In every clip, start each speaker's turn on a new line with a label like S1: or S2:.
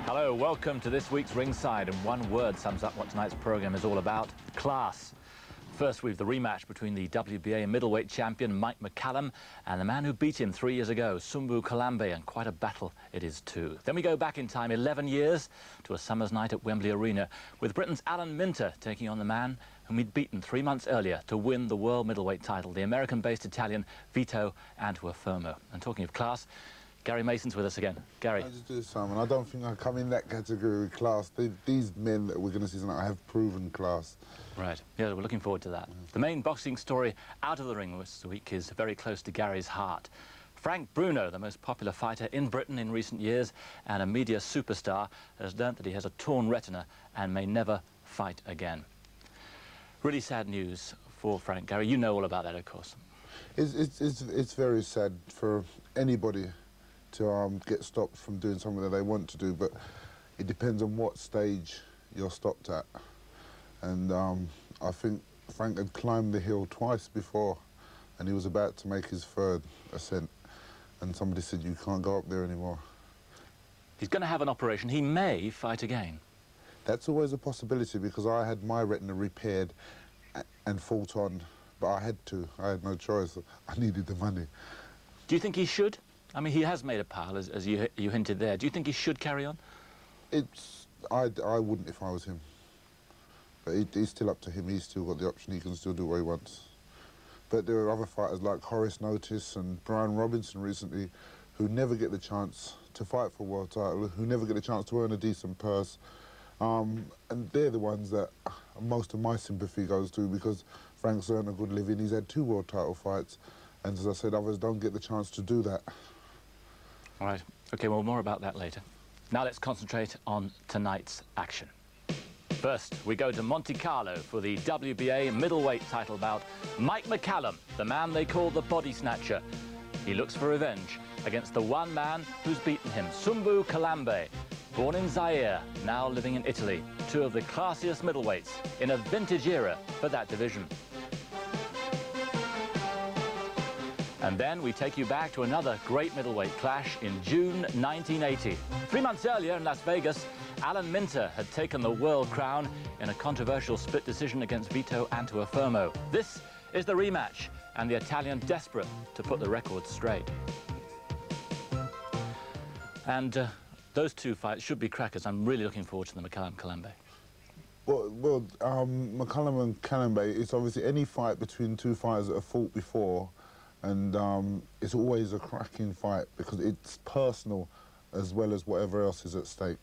S1: Hello, welcome to this week's Ringside, and one word sums up what tonight's program is all about: class. First, we've the rematch between the WBA middleweight champion Mike McCallum and the man who beat him 3 years ago, Sumbu Kalambay, and quite a battle it is too. Then we go back in time 11 years to a summer's night at Wembley Arena with Britain's Alan Minter taking on the man whom he'd beaten 3 months earlier to win the world middleweight title, the American-based Italian Vito Antuofermo. And talking of class, Gary Mason's with us again. Gary.
S2: I just do, Simon. I don't think I come in that category with class. These men that we're going to see tonight have proven class.
S1: Right. Yeah, we're looking forward to that. The main boxing story out of the ring this week is very close to Gary's heart. Frank Bruno, the most popular fighter in Britain in recent years and a media superstar, has learnt that he has a torn retina and may never fight again. Really sad news for Frank. Gary, you know all about that, of course.
S2: It's very sad for anybody to get stopped from doing something that they want to do, but it depends on what stage you're stopped at. And I think Frank had climbed the hill twice before, and he was about to make his third ascent, and somebody said, you can't go up there anymore.
S1: He's going to have an operation. He may fight again.
S2: That's always a possibility, because I had my retina repaired and fought on, but I had to. I had no choice. I needed the money.
S1: Do you think he should? I mean, he has made a pile, as you hinted there. Do you think he should carry on?
S2: I wouldn't if I was him. But it's still up to him. He's still got the option. He can still do what he wants. But there are other fighters like Horace Notice and Brian Robinson recently who never get the chance to fight for a world title, who never get the chance to earn a decent purse. And they're the ones that most of my sympathy goes to, because Frank's earned a good living. He's had 2 world title fights. And as I said, others don't get the chance to do that.
S1: All right. OK, well, more about that later. Now let's concentrate on tonight's action. First, we go to Monte Carlo for the WBA middleweight title bout. Mike McCallum, the man they call the body snatcher. He looks for revenge against the one man who's beaten him, Sumbu Kalambay. Born in Zaire, now living in Italy. 2 of the classiest middleweights in a vintage era for that division. And then we take you back to another great middleweight clash in June 1980. 3 months earlier in Las Vegas, Alan Minter had taken the world crown in a controversial split decision against Vito Antuofermo. This is the rematch, and the Italian desperate to put the record straight. And those 2 fights should be crackers. I'm really looking forward to the McCallum-Kalambay.
S2: Well, McCallum and Kalambay, it's obviously any fight between 2 fighters that have fought before, and it's always a cracking fight because it's personal as well as whatever else is at stake.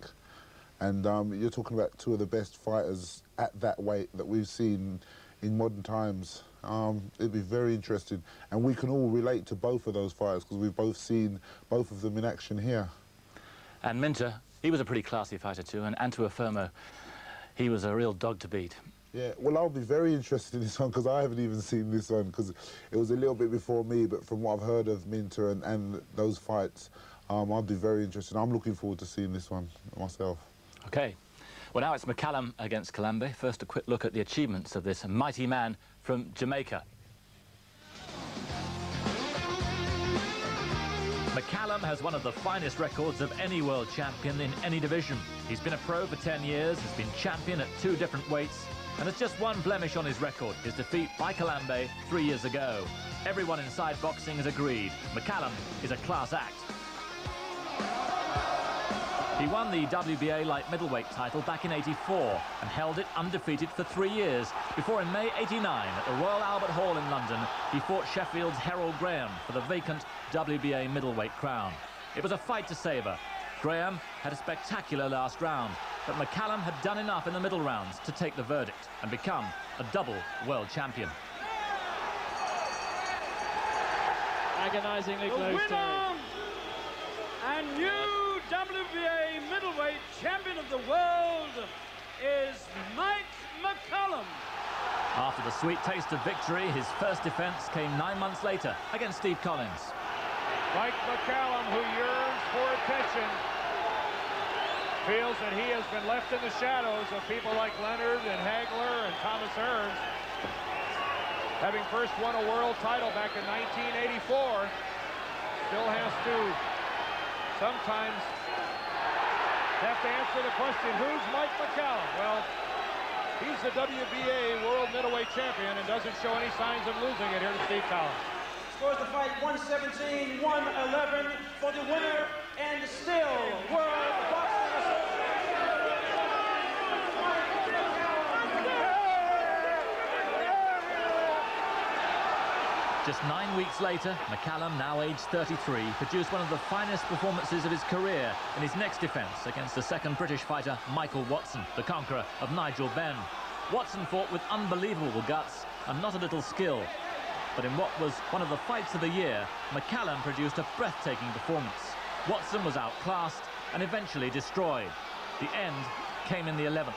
S2: And you're talking about 2 of the best fighters at that weight that we've seen in modern times. It'd be very interesting. And we can all relate to both of those fighters because we've both seen both of them in action here.
S1: And Minter, he was a pretty classy fighter too, and Antuofermo, he was a real dog to beat.
S2: Yeah, well, I'll be very interested in this one because I haven't even seen this one because it was a little bit before me, but from what I've heard of Minter and those fights, I'll be very interested. I'm looking forward to seeing this one myself. OK. Well, now it's McCallum against Kalambay. First, a quick look at the achievements of this mighty man from Jamaica. McCallum has one of the finest records of any world champion in any division. He's been a pro for 10 years, has been champion at 2 different weights, and has just one blemish on his record, his defeat by Kalambay 3 years ago. Everyone inside boxing has agreed. McCallum is a class act. He won the WBA light middleweight title back in '84 and held it undefeated for 3 years before in May '89 at the Royal Albert Hall in London he fought Sheffield's Harold Graham for the vacant WBA middleweight crown. It was a fight to savour. Graham had a spectacular last round, but McCallum had done enough in the middle rounds to take the verdict and become a double world champion.
S3: Agonisingly close to it. And new WBA middleweight champion of the world is Mike McCallum.
S1: After the sweet taste of victory, his first defence came 9 months later against Steve Collins.
S4: Mike McCallum, who yearns for attention, feels that he has been left in the shadows of people like Leonard and Hagler and Thomas Hearns. having first won a world title back in 1984, still has to sometimes have to answer the question, who's Mike McCallum? Well, he's the WBA World Middleweight Champion and doesn't show any signs of losing it here to Steve Collins.
S3: Scores the fight 117-111 for the winner and still World Boxing Association.
S1: Just 9 weeks later, McCallum, now aged 33, produced one of the finest performances of his career in his next defence against the second British fighter, Michael Watson, the conqueror of Nigel Benn. Watson fought with unbelievable guts and not a little skill. But in what was one of the fights of the year, McCallum produced a breathtaking performance. Watson was outclassed and eventually destroyed. The end came in the 11th.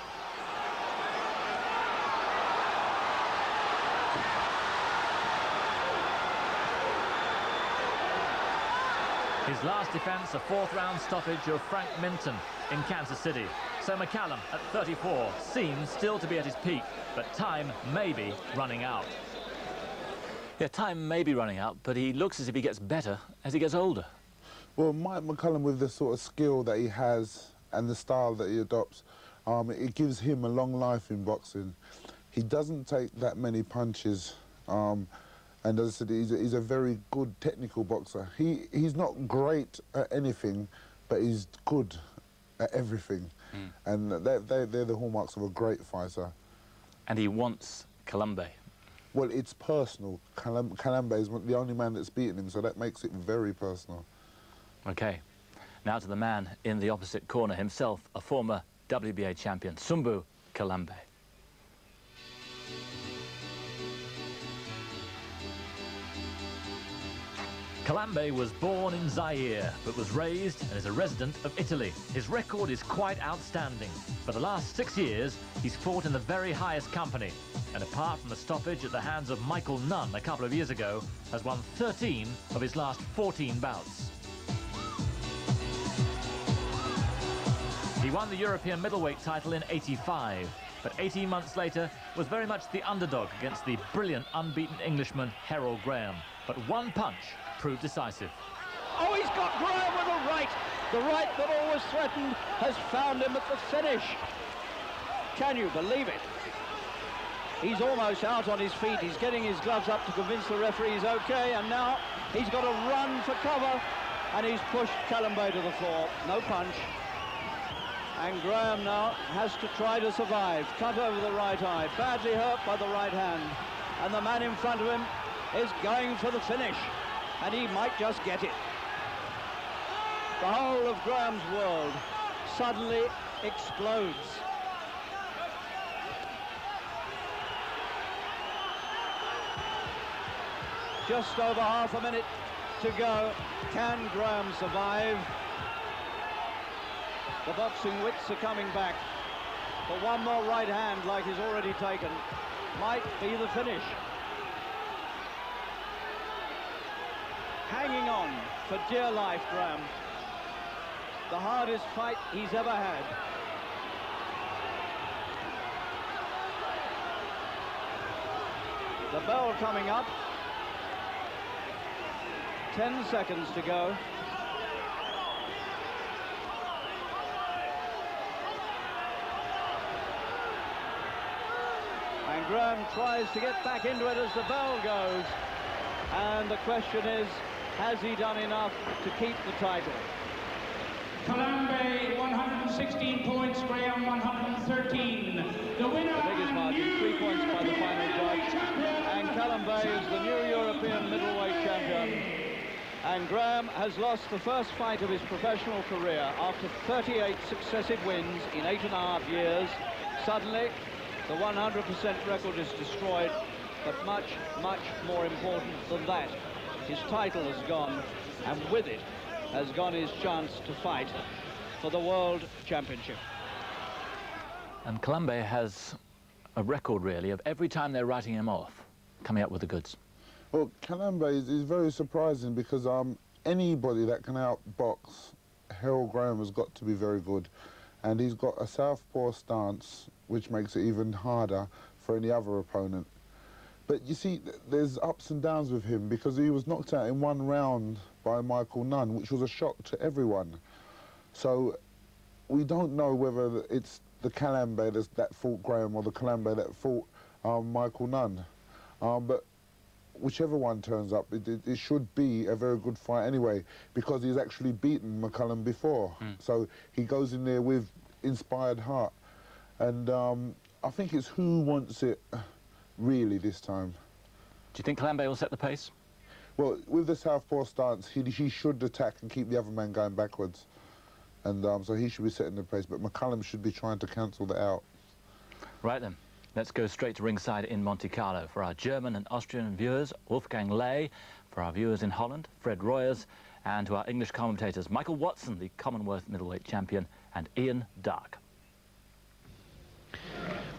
S1: His last defence, a fourth-round stoppage of Frank Minton in Kansas City. So McCallum, at 34, seems still to be at his peak, but time may be running out. Yeah, time may be running out, but he looks as if he gets better as he gets older.
S2: Well, Mike McCallum, with the sort of skill that he has and the style that he adopts, it gives him a long life in boxing. He doesn't take that many punches. And as I said, he's a very good technical boxer. He's not great at anything, but he's good at everything. And they're the hallmarks of a great fighter.
S1: And he wants Kalambay.
S2: Well, it's personal. Kalambay is the only man that's beaten him, so that makes it very personal.
S1: OK. Now to the man in the opposite corner, himself a former WBA champion, Sumbu Kalambay. Kalambay was born in Zaire, but was raised and is a resident of Italy. His record is quite outstanding. For the last 6 years, he's fought in the very highest company. And apart from the stoppage at the hands of Michael Nunn a couple of years ago, has won 13 of his last 14 bouts. He won the European middleweight title in '85, but 18 months later was very much the underdog against the brilliant unbeaten Englishman Harold Graham. But one punch proved decisive.
S5: Oh, he's got Graham with a right. The right that always threatened has found him at the finish. Can you believe it? He's almost out on his feet. He's getting his gloves up to convince the referee he's okay, and now he's got to run for cover, and he's pushed Kalambay to the floor. No punch. And Graham now has to try to survive. Cut over the right eye, badly hurt by the right hand. And the man in front of him is going for the finish, and he might just get it. The whole of Graham's world suddenly explodes. Just over half a minute to go. Can Graham survive? The boxing wits are coming back. But one more right hand, like he's already taken, might be the finish. Hanging on for dear life, Graham. The hardest fight he's ever had. The bell coming up. 10 seconds to go. And Graham tries to get back into it as the bell goes. And the question is, has he done enough to keep the title?
S6: Kalambay 116 points, Graham 113. The winner,
S5: the biggest margin, 3 points by the final judge. And Kalambay is the new European middleweight champion. And Graham has lost the first fight of his professional career after 38 successive wins in 8.5 years. Suddenly, the 100% record is destroyed, but much, much more important than that, his title has gone, and with it has gone his chance to fight for the World Championship.
S1: And Kalambay has a record, really, of every time they're writing him off, coming up with the goods.
S2: Well, Kalambay is very surprising because anybody that can outbox Harold Graham has got to be very good. And he's got a southpaw stance, which makes it even harder for any other opponent. But you see, there's ups and downs with him because he was knocked out in 1 round by Michael Nunn, which was a shock to everyone. So we don't know whether it's the Kalambay that fought Graham or the Kalambay that fought Michael Nunn. But whichever one turns up, it should be a very good fight anyway, because he's actually beaten McCallum before. So he goes in there with inspired heart. And I think it's who wants it really this time.
S1: Do you think Kalambay will set the pace?
S2: Well, with the southpaw stance, he should attack and keep the other man going backwards. And so he should be setting the pace, but McCallum should be trying to cancel that out.
S1: Right then, let's go straight to ringside in Monte Carlo. For our German and Austrian viewers, Wolfgang Ley. For our viewers in Holland, Fred Royers. And to our English commentators, Michael Watson, the Commonwealth middleweight champion, and Ian Darke.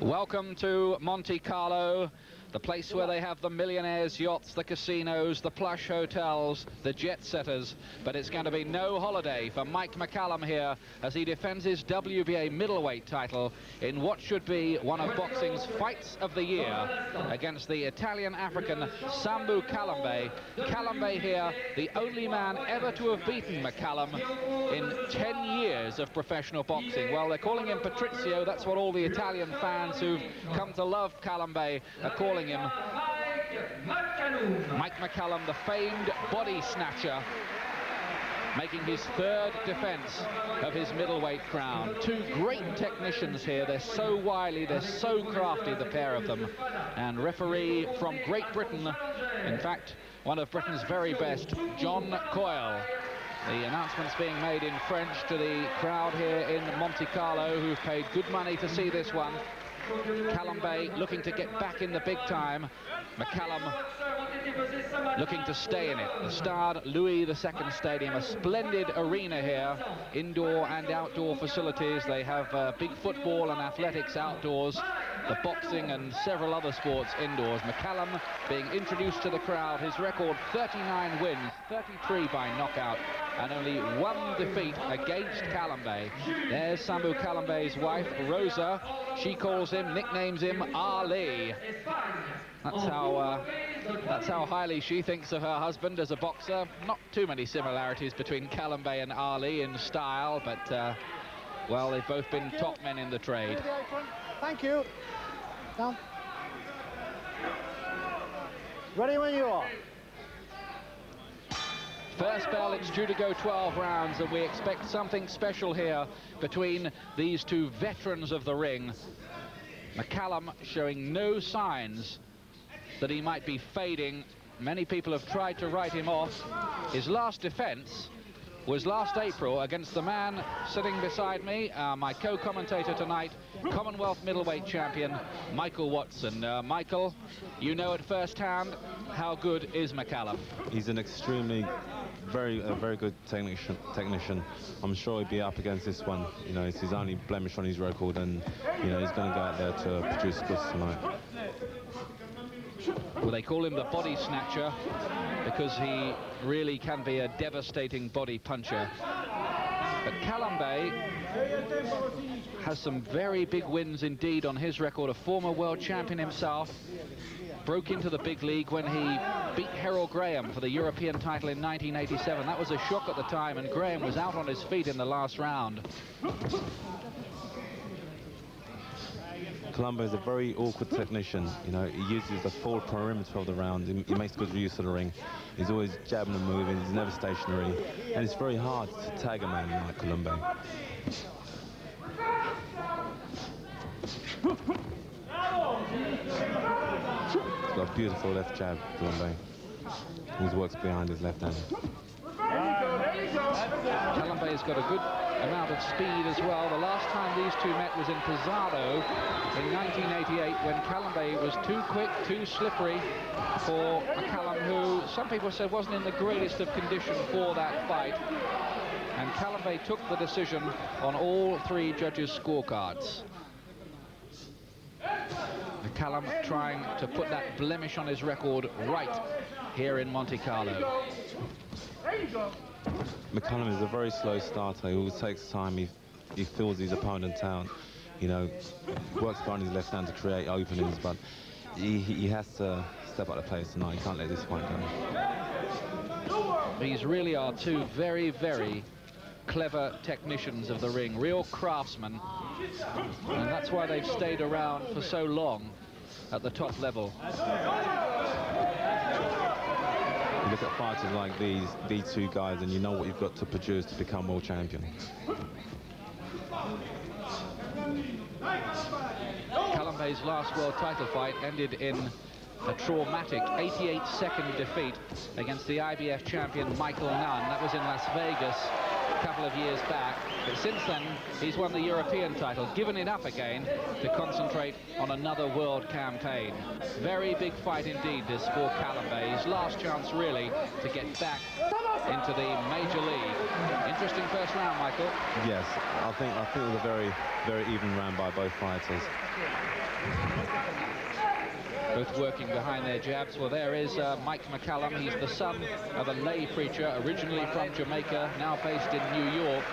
S7: Welcome to Monte Carlo, the place where they have the millionaires' yachts, the casinos, the plush hotels, the jet setters. But it's going to be no holiday for Mike McCallum here as he defends his WBA middleweight title in what should be one of boxing's fights of the year against the Italian-African Sumbu Kalambay. Kalambay here, the only man ever to have beaten McCallum in 10 years of professional boxing. Well, they're calling him Patrizio. That's what all the Italian fans who've come to love Kalambay are calling him. Mike McCallum, the famed body snatcher, making his 3rd defense of his middleweight crown. 2 great technicians here. They're so wily, they're so crafty, the pair of them. And referee from Great Britain, in fact, one of Britain's very best, John Coyle. The announcement's being made in French to the crowd here in Monte Carlo, who've paid good money to see this one. Kalambay looking to get back in the big time. McCallum looking to stay in it. The starred Louis II Stadium, a splendid arena here, indoor and outdoor facilities. They have big football and athletics outdoors, the boxing and several other sports indoors. McCallum being introduced to the crowd. His record, 39 wins, 33 by knockout, and only 1 defeat against Kalambay. There's Sumbu Kalambay's wife, Rosa. She calls him, nicknames him Ali. That's how highly she thinks of her husband as a boxer. Not too many similarities between Kalambay and Ali in style, but well, they've both been top men in the trade.
S5: Thank you. Down. Ready when you are.
S7: First bell, it's due to go 12 rounds, and we expect something special here between these 2 veterans of the ring. McCallum showing no signs that he might be fading. Many people have tried to write him off. His last defense was last April against the man sitting beside me, my co-commentator tonight, Commonwealth middleweight champion, Michael Watson. Michael, you know at first hand, how good is McCallum?
S8: He's an extremely, very good technician. I'm sure he'll be up against this one. You know, it's his only blemish on his record, and you know, he's going to go out there to produce goods tonight.
S7: Well, they call him the body snatcher because he really can be a devastating body puncher. But Kalambay has some very big wins indeed on his record. A former world champion himself, broke into the big league when he beat Harold Graham for the European title in 1987. That was a shock at the time, and Graham was out on his feet in the last round.
S8: Kalambay is a very awkward technician. You know, he uses the full perimeter of the round. He makes good use of the ring. He's always jabbing and moving. He's never stationary, and it's very hard to tag a man like Kalambay. He's got a beautiful left jab, Kalambay. He works behind his left hand.
S7: Kalambay's got a good amount of speed as well. The last time these 2 met was in Pesaro in 1988, when Kalambay was too quick, too slippery for McCallum, who some people said wasn't in the greatest of condition for that fight. And Kalambay took the decision on all 3 judges' scorecards. McCallum trying to put that blemish on his record right here in Monte Carlo.
S8: McCallum is a very slow starter. He always takes time. He feels his opponent out. You know, works behind his left hand to create openings, but he has to step up the pace tonight. He can't let this fight go.
S7: These really are two very, very clever technicians of the ring, real craftsmen, and that's why they've stayed around for so long at the top level.
S8: You look at fighters like these two guys, and you know what you've got to produce to become world champion.
S7: Kalambay's last world title fight ended in a traumatic 88-second defeat against the IBF champion Michael Nunn. That was in Las Vegas a couple of years back. But since then, he's won the European title, given it up again to concentrate on another world campaign. Very big fight indeed, this for Kalambay. His last chance, really, to get back into the major league. Interesting first round, Michael.
S8: Yes, I think it was a very, very even round by both fighters.
S7: Both working behind their jabs. Well, there is Mike McCallum. He's the son of a lay preacher, originally from Jamaica, now based in New York.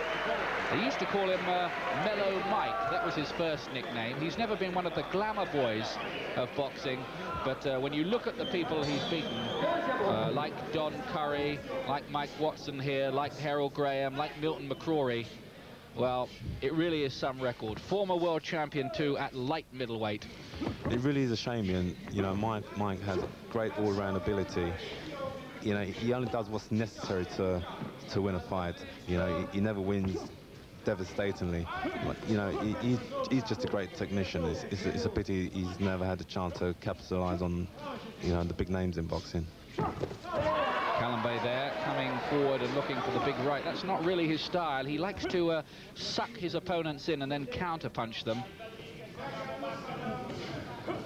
S7: They used to call him Mellow Mike. That was his first nickname. He's never been one of the glamour boys of boxing, but when you look at the people he's beaten, like Don Curry, like Mike Watson here, like Harold Graham, like Milton McCrory, well, it really is some record. Former world champion too at light middleweight.
S8: It really is a shame, and you know, Mike has great all-round ability. You know, he only does what's necessary to win a fight. You know, he never wins devastatingly. You know, he's just a great technician. It's a pity he's never had a chance to capitalize on, you know, the big names in boxing.
S7: Kalambay there, coming forward and looking for the big right. That's not really his style. He likes to suck his opponents in and then counter-punch them.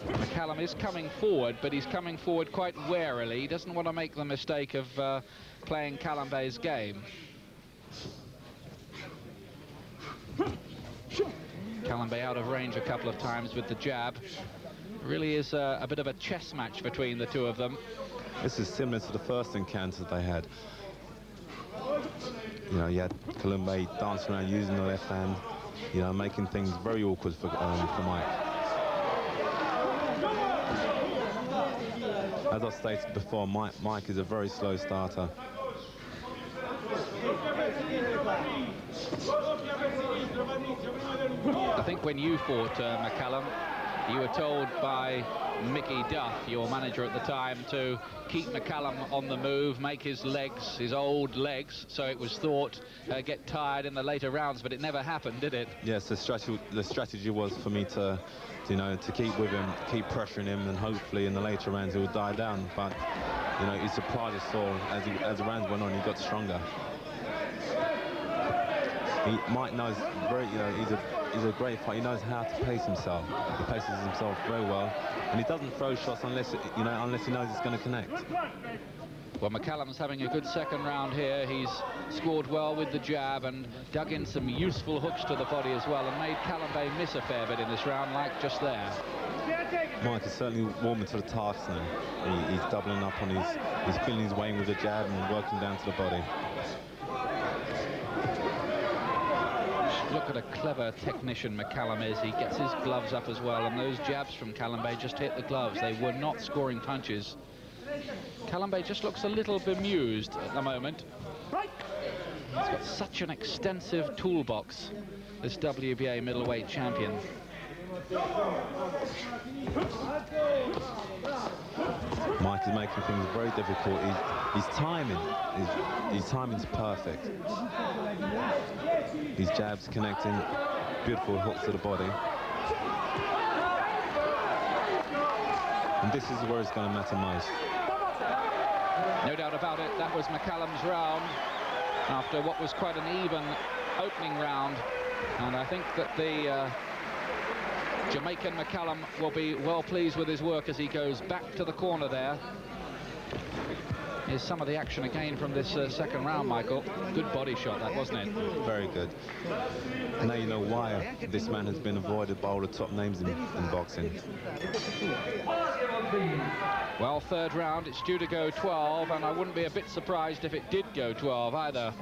S7: McCallum is coming forward, but he's coming forward quite warily. He doesn't want to make the mistake of playing Kalambay's game. Kalambay out of range a couple of times with the jab. Really is a bit of a chess match between the two of them.
S8: This is similar to the first encounter they had. You know, you had Kalambay dancing around using the left hand, you know, making things very awkward for Mike. As I stated before, Mike is a very slow starter.
S7: I think when you fought McCallum, you were told by Mickey Duff, your manager at the time, to keep McCallum on the move, make his legs, his old legs, so it was thought get tired in the later rounds, but it never happened, did it?
S8: Yes, the strategy was for me to keep with him, keep pressuring him, and hopefully in the later rounds he would die down. But you know, he surprised us all as the rounds went on. He got stronger. Mike knows he's a great fighter. He knows how to pace himself. He paces himself very well, and he doesn't throw shots unless he knows it's going to connect.
S7: Well, McCallum's having a good second round here. He's scored well with the jab and dug in some useful hooks to the body as well, and made Kalambay miss a fair bit in this round, like just there.
S8: Mike is certainly warming to the task now. He's doubling up on he's feeling his way with the jab and working down to the body.
S7: Look at a clever technician McCallum is. He gets his gloves up as well, and those jabs from Kalambay just hit the gloves. They were not scoring punches. Kalambay just looks a little bemused at the moment. He's got such an extensive toolbox, this WBA middleweight champion.
S8: Mike is making things very difficult. His timing's perfect. His jabs connecting, beautiful hooks to the body. And this is where it's going to matter most.
S7: No doubt about it, that was McCallum's round after what was quite an even opening round. And I think that the Jamaican McCallum will be well pleased with his work as he goes back to the corner there. Here's some of the action again from this second round, Michael. Good body shot, that, wasn't it?
S8: Very good. And now you know why this man has been avoided by all the top names in boxing.
S7: Well, third round, it's due to go 12, and I wouldn't be a bit surprised if it did go 12 either.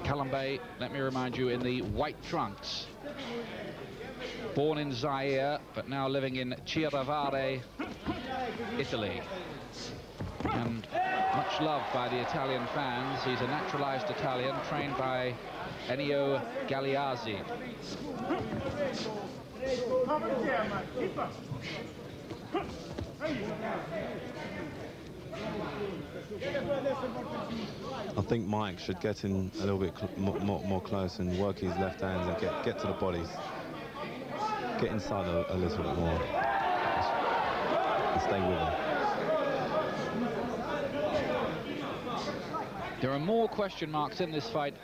S7: Kalambay, let me remind you, in the white trunks. Born in Zaire, but now living in Chiaravare, Italy. And much loved by the Italian fans. He's a naturalized Italian, trained by Ennio Galeazzi.
S8: I think Mike should get in a little bit more close and work his left hands and get to the bodies. Get inside a little bit more and stay with him.
S7: There are more question marks in this fight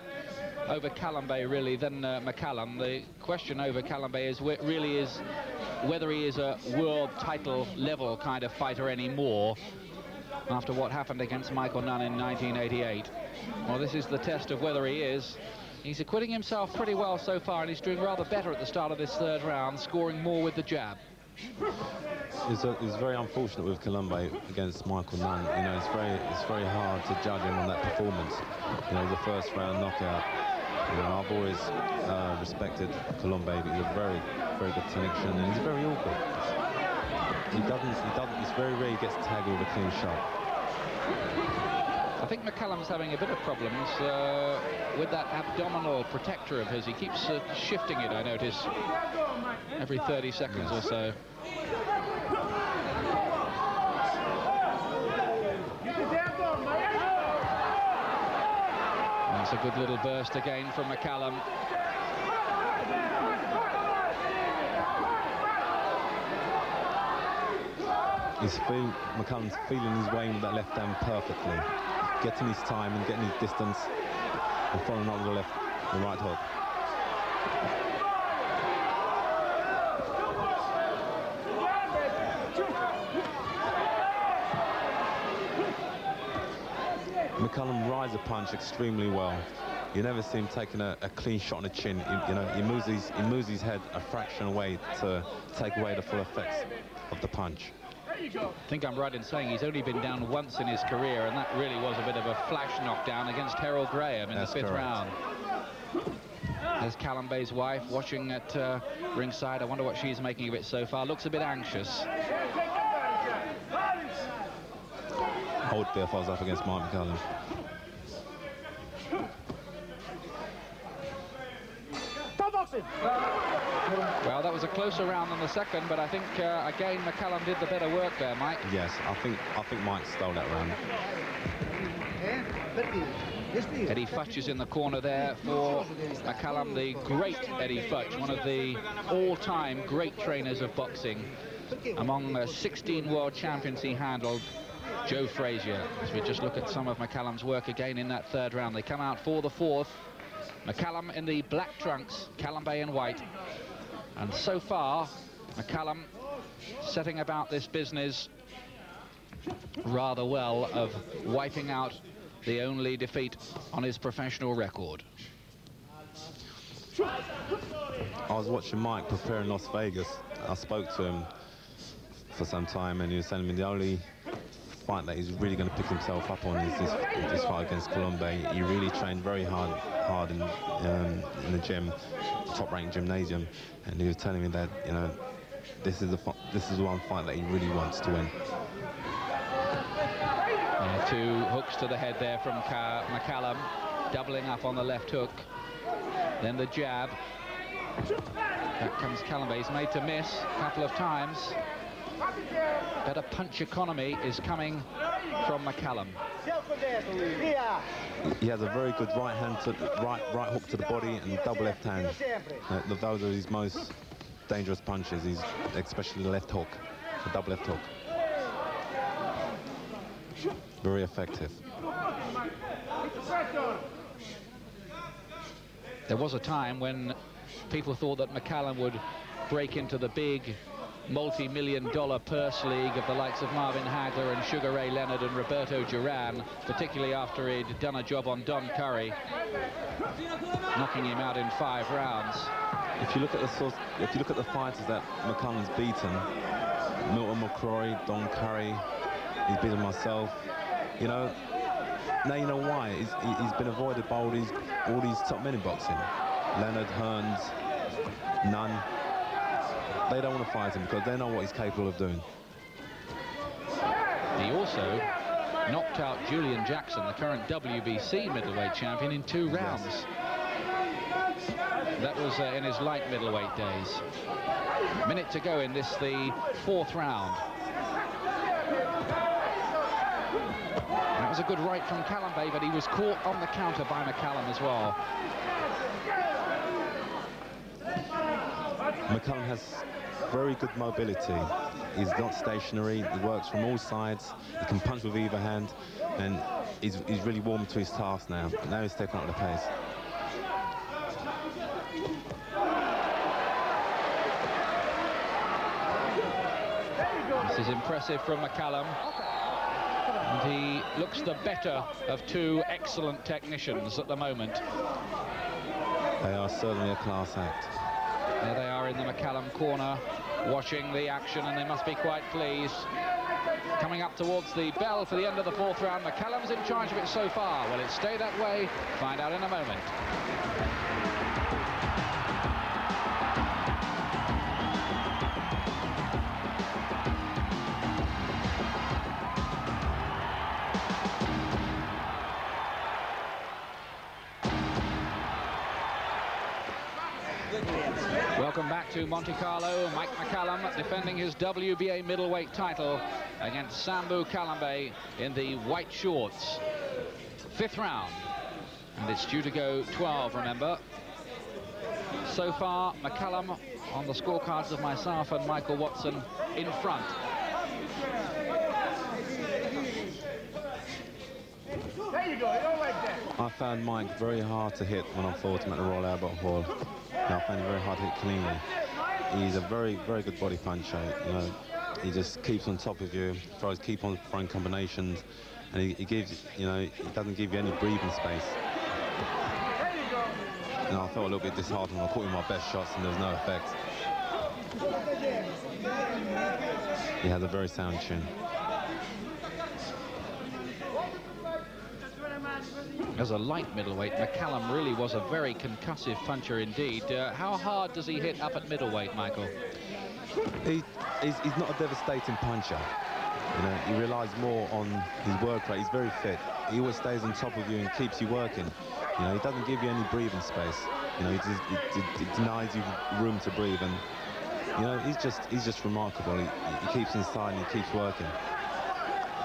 S7: over Kalambay, really, than McCallum. The question over Kalambay is whether he is a world title level kind of fighter anymore after what happened against Michael Nunn in 1988. Well, this is the test of whether he is. He's acquitting himself pretty well so far, and he's doing rather better at the start of this third round, scoring more with the jab.
S8: It was very unfortunate with Kalambay against Michael Nunn. You know, it's very hard to judge him on that performance. You know, the first round knockout. You know, I've always respected Kalambay. He's a very good technician, and he's very awkward. It's very rare he gets tagged with a clean shot.
S7: I think McCallum's having a bit of problems with that abdominal protector of his. He keeps shifting it, I notice, every 30 seconds or so. That's a good little burst again from McCallum.
S8: McCallum's feeling his way with that left hand perfectly, getting his time and getting his distance, and following up with the right hook. McCallum rides a punch extremely well. You never see him taking a clean shot on the chin. He moves his head a fraction away to take away the full effects of the punch.
S7: I think I'm right in saying he's only been down once in his career, and that really was a bit of a flash knockdown against Harold Graham in the fifth round. There's Kalambay's wife watching at ringside. I wonder what she's making of it so far. Looks a bit anxious.
S8: I would be if I was up against Mike McCallum.
S7: Well, that was a closer round than the second, but I think again McCallum did the better work there, Mike.
S8: Yes, I think Mike stole that round.
S7: Eddie Futch is in the corner there for McCallum, the great Eddie Futch, one of the all-time great trainers of boxing. Among 16 world champions he handled, Joe Frazier. As we just look at some of McCallum's work again in that third round. They come out for the fourth. McCallum in the black trunks, Kalambay in white. And so far, McCallum setting about this business rather well of wiping out the only defeat on his professional record.
S8: I was watching Mike prepare in Las Vegas. I spoke to him for some time, and he was telling me the only fight that he's really going to pick himself up on is this fight against Kalambay. He really trained very hard in the gym, top-ranked gymnasium, and he was telling me that, you know, this is the one fight that he really wants to win.
S7: Two hooks to the head there from McCallum, doubling up on the left hook. Then the jab. Back comes Kalambay. He's made to miss a couple of times. Better punch economy is coming from McCallum.
S8: He has a very good right hook to the body and double left hand. Those are his most dangerous punches. Especially the left hook, the double left hook. Very effective.
S7: There was a time when people thought that McCallum would break into the big multi-million-dollar purse league of the likes of Marvin Hagler and Sugar Ray Leonard and Roberto Duran, particularly after he'd done a job on Don Curry, knocking him out in 5 rounds.
S8: If you look at the fighters that McCallum's beaten, Milton McCrory, Don Curry, he's beaten myself. You know, now you know why. He's been avoided by all these top men in boxing. Leonard, Hearns, Nunn. they don't want to fight him because they know what he's capable of doing.
S7: He also knocked out Julian Jackson, the current WBC middleweight champion, in 2 rounds. Yes. That was in his light middleweight days. Minute to go in this, the 4th round. That was a good right from Kalambay, but he was caught on the counter by McCallum as well.
S8: McCallum has very good mobility. He's not stationary, he works from all sides, he can punch with either hand, and he's really warm to his task now. Now he's taking up the pace.
S7: This is impressive from McCallum. And he looks the better of 2 excellent technicians at the moment.
S8: They are certainly a class act.
S7: There they are in the McCallum corner, watching the action, and they must be quite pleased. Coming up towards the bell for the end of the 4th round. McCallum's in charge of it so far. Will it stay that way? Find out in a moment. Welcome back to Monte Carlo. Mike McCallum defending his WBA middleweight title against Sumbu Kalambay in the white shorts. 5th round, and it's due to go 12, remember. So far, McCallum on the scorecards of myself and Michael Watson in front.
S3: There you go, you don't like that.
S8: I found Mike very hard to hit when I fought him at the Royal Albert Hall. I found him very hard to hit cleanly. He's a very, very good body puncher. You know, he just keeps on top of you, keep on throwing combinations, and he gives, you know, he doesn't give you any breathing space. And I felt a little bit disheartened when I caught him my best shots and there was no effect. He has a very sound chin.
S7: As a light middleweight, McCallum really was a very concussive puncher indeed. How hard does he hit up at middleweight, Michael?
S8: He's not a devastating puncher. You know, he relies more on his work rate. He's very fit. He always stays on top of you and keeps you working. You know, he doesn't give you any breathing space. You know, he denies you room to breathe, and you know, he's just remarkable. He keeps inside and he keeps working.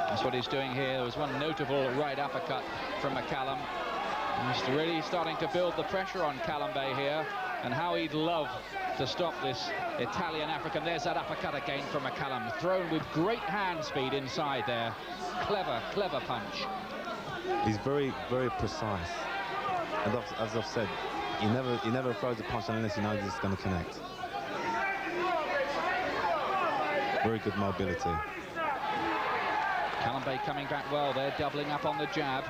S7: That's what he's doing here. There was one notable right uppercut from McCallum. He's really starting to build the pressure on Kalambay here, and how he'd love to stop this Italian-African. There's that uppercut again from McCallum, thrown with great hand speed inside there. Clever, clever punch.
S8: He's very, very precise. And as I've said, he never throws a punch unless he knows it's going to connect. Very good mobility.
S7: Kalambay coming back well there, doubling up on the jab.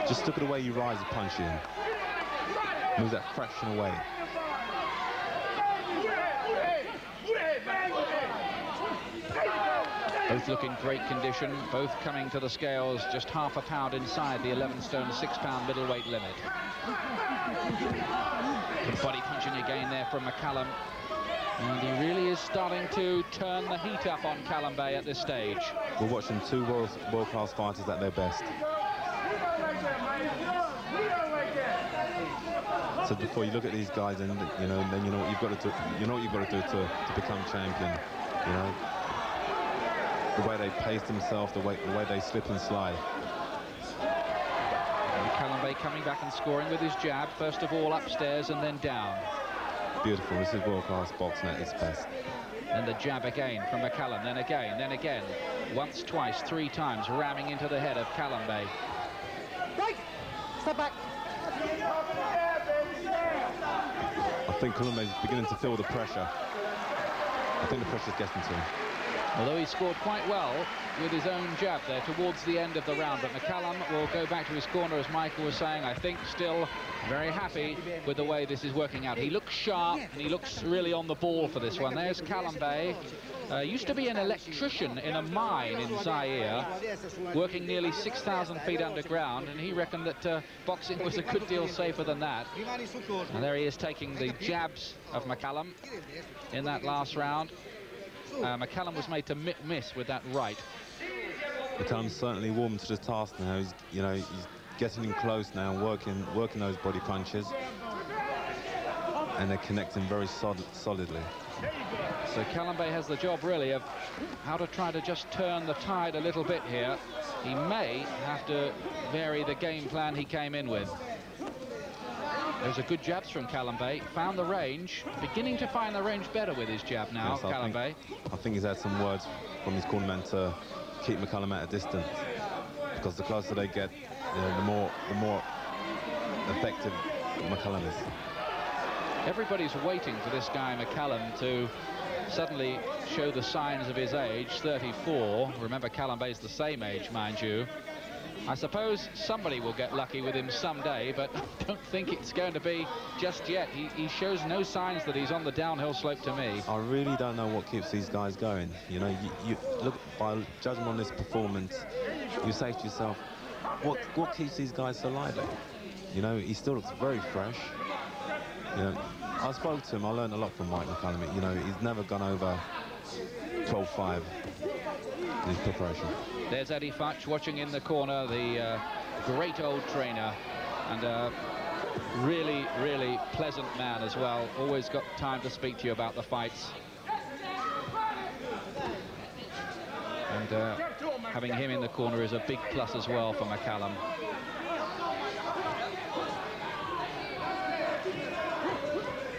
S8: Just look at the way you rise the punch in. Moves that fraction away.
S7: Both look in great condition, both coming to the scales just half a pound inside the 11 stone 6 pound middleweight limit. Good body punching again there from McCallum. And he really is starting to turn the heat up on Kalambay at this stage.
S8: We're watching 2 world-class fighters at their best. So before you look at these guys, and you know, then you know what you've got to do. You know what you've got to do to become champion. You know, the way they pace themselves, the way they slip and slide.
S7: And Kalambay coming back and scoring with his jab, first of all upstairs and then down.
S8: Beautiful. This is world-class boxing at its best.
S7: And the jab again from McCallum, then again, once, twice, 3 times, ramming into the head of Kalambay.
S9: Right, step back.
S8: I think Kalambay's beginning to feel the pressure. I think the pressure's getting to him.
S7: Although he scored quite well with his own jab there towards the end of the round. But McCallum will go back to his corner, as Michael was saying. I think still very happy with the way this is working out. He looks sharp and he looks really on the ball for this one. There's Kalambay. Used to be an electrician in a mine in Zaire, working nearly 6,000 feet underground, and he reckoned that boxing was a good deal safer than that. And there he is taking the jabs of McCallum in that last round. McCallum was made to miss with that right.
S8: McCallum's certainly warmed to the task now. He's, you know, he's getting in close now, working those body punches, and they're connecting very solidly.
S7: So Kalambay has the job really of how to try to just turn the tide a little bit here. He may have to vary the game plan he came in with. Those are good jabs from Kalambay. Found the range, beginning to find the range better with his jab now, yes, Kalambay.
S8: I think he's had some words from his cornerman to keep McCallum at a distance, because the closer they get, the more effective McCallum is.
S7: Everybody's waiting for this guy McCallum to suddenly show the signs of his age, 34. Remember, Kalambay's the same age, mind you. I suppose somebody will get lucky with him someday, but I don't think it's going to be just yet. He shows no signs that he's on the downhill slope to me.
S8: I really don't know what keeps these guys going. You know, you look, by judging on this performance, you say to yourself, what keeps these guys so lively? You know, he still looks very fresh. You know, I spoke to him, I learned a lot from Mike McCallum. You know, he's never gone over 12-5 in his preparation.
S7: There's Eddie Futch watching in the corner, the great old trainer, and a really, really pleasant man as well. Always got time to speak to you about the fights. And having him in the corner is a big plus as well for McCallum.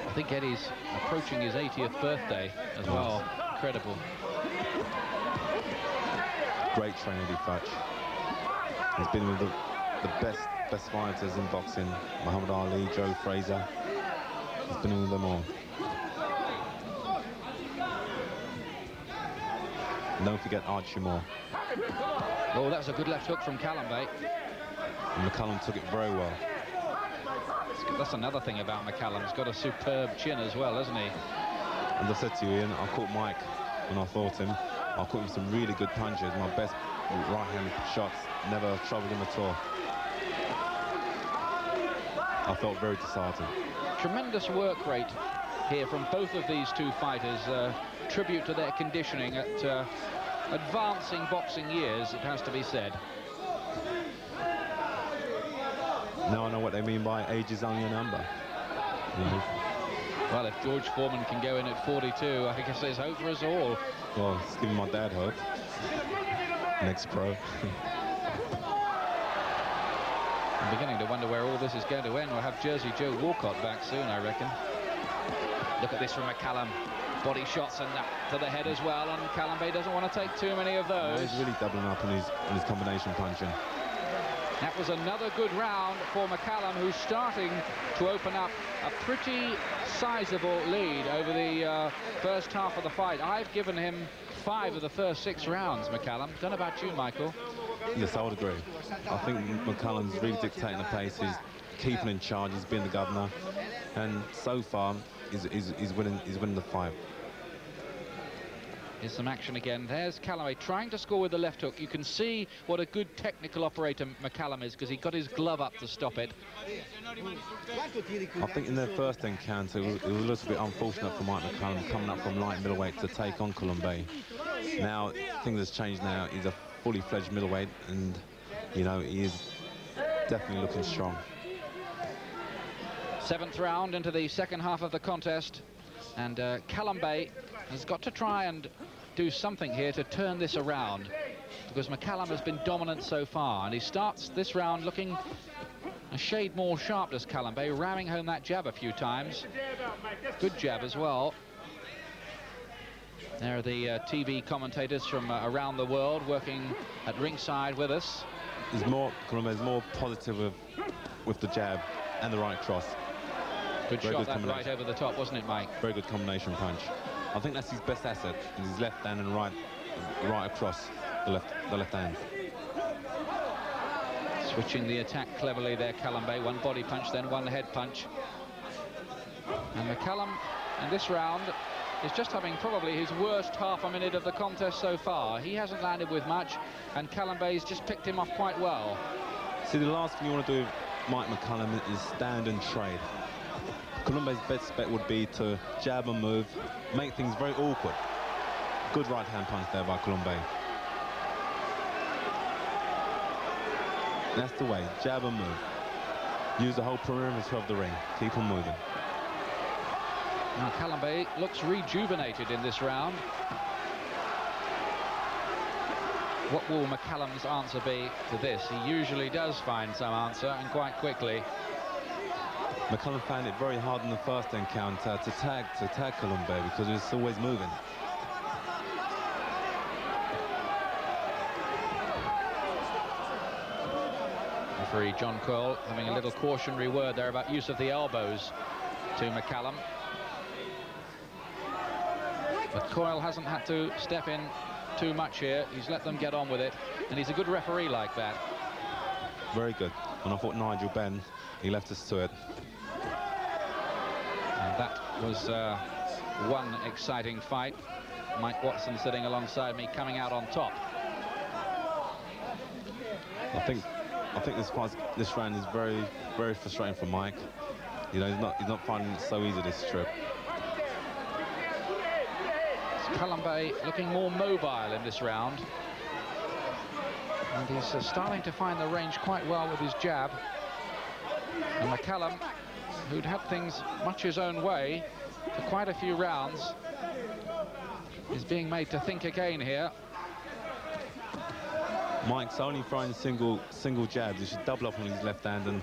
S7: I think Eddie's approaching his 80th birthday as well. Incredible.
S8: Great trainer, Eddie Futch. He's been with the best fighters in boxing. Muhammad Ali, Joe Frazier. He's been with them all. And don't forget Archie Moore.
S7: Oh, that's a good left hook from Kalambay.
S8: And McCallum took it very well.
S7: That's another thing about McCallum. He's got a superb chin as well, hasn't he?
S8: As I said to you, Ian, I caught Mike when I fought him. I caught him with some really good punches. My best right-hand shots, never troubled him at all. I felt very disheartened.
S7: Tremendous work rate here from both of these two fighters. Tribute to their conditioning at advancing boxing years, it has to be said.
S8: Now I know what they mean by age is only a number.
S7: Well, if George Foreman can go in at 42, I guess there's hope for us all.
S8: Well, it's giving my dad hope. Next pro.
S7: I'm beginning to wonder where all this is going to end. We'll have Jersey Joe Walcott back soon, I reckon. Look at this from McCallum. Body shots and that to the head as well, and Kalambay doesn't want to take too many of those.
S8: He's really doubling up on his combination punching.
S7: That was another good round for McCallum, who's starting to open up a pretty sizable lead over the first half of the fight. I've given him 5 of the first 6 rounds, McCallum. Don't know about you, Michael.
S8: Yes, I would agree. I think McCallum's really dictating the pace. He's keeping in charge. He's been the governor, and so far he's winning the fight.
S7: Here's some action again. There's Kalambay trying to score with the left hook. You can see what a good technical operator McCallum is, because he got his glove up to stop it.
S8: I think in their first encounter, it was a little bit unfortunate for Mike McCallum coming up from light middleweight to take on Kalambay. Now, things have changed now. He's a fully fledged middleweight, and, you know, he is definitely looking strong.
S7: 7th round into the second half of the contest, and Kalambay has got to try and do something here to turn this around, because McCallum has been dominant so far, and he starts this round looking a shade more sharp, does Kalambay, ramming home that jab a few times. Good jab as well. There are the TV commentators from around the world working at ringside with us.
S8: Kalambay's more positive with the jab and the right cross.
S7: Good shot, that right over the top, wasn't it, Mike?
S8: Very good combination punch. I think that's his best asset, his left hand and right right across the left hand.
S7: Switching the attack cleverly there, Kalambay. One body punch, then one head punch. And McCallum in this round is just having probably his worst half a minute of the contest so far. He hasn't landed with much, and Kalambay's just picked him off quite well.
S8: See, the last thing you want to do with Mike McCallum is stand and trade. Kalambay's best bet would be to jab and move, make things very awkward. Good right-hand punch there by Kalambay. That's the way, jab and move. Use the whole perimeter of the ring, keep on moving.
S7: Now Kalambay looks rejuvenated in this round. What will McCallum's answer be to this? He usually does find some answer, and quite quickly.
S8: McCallum found it very hard in the first encounter to tag Kalambay because he was always moving.
S7: Referee John Coyle having a little cautionary word there about use of the elbows to McCallum. But Coyle hasn't had to step in too much here. He's let them get on with it, and he's a good referee like that.
S8: Very good. And I thought Nigel Benn, he left us to it.
S7: And that was one exciting fight. Mike Watson sitting alongside me, coming out on top.
S8: I think this round is very, very frustrating for Mike. You know, he's not finding it so easy this trip.
S7: Kalambay looking more mobile in this round, and he's starting to find the range quite well with his jab. And McCallum, who'd had things much his own way for quite a few rounds, is being made to think again here.
S8: Mike's only throwing single jabs. He should double up on his left hand and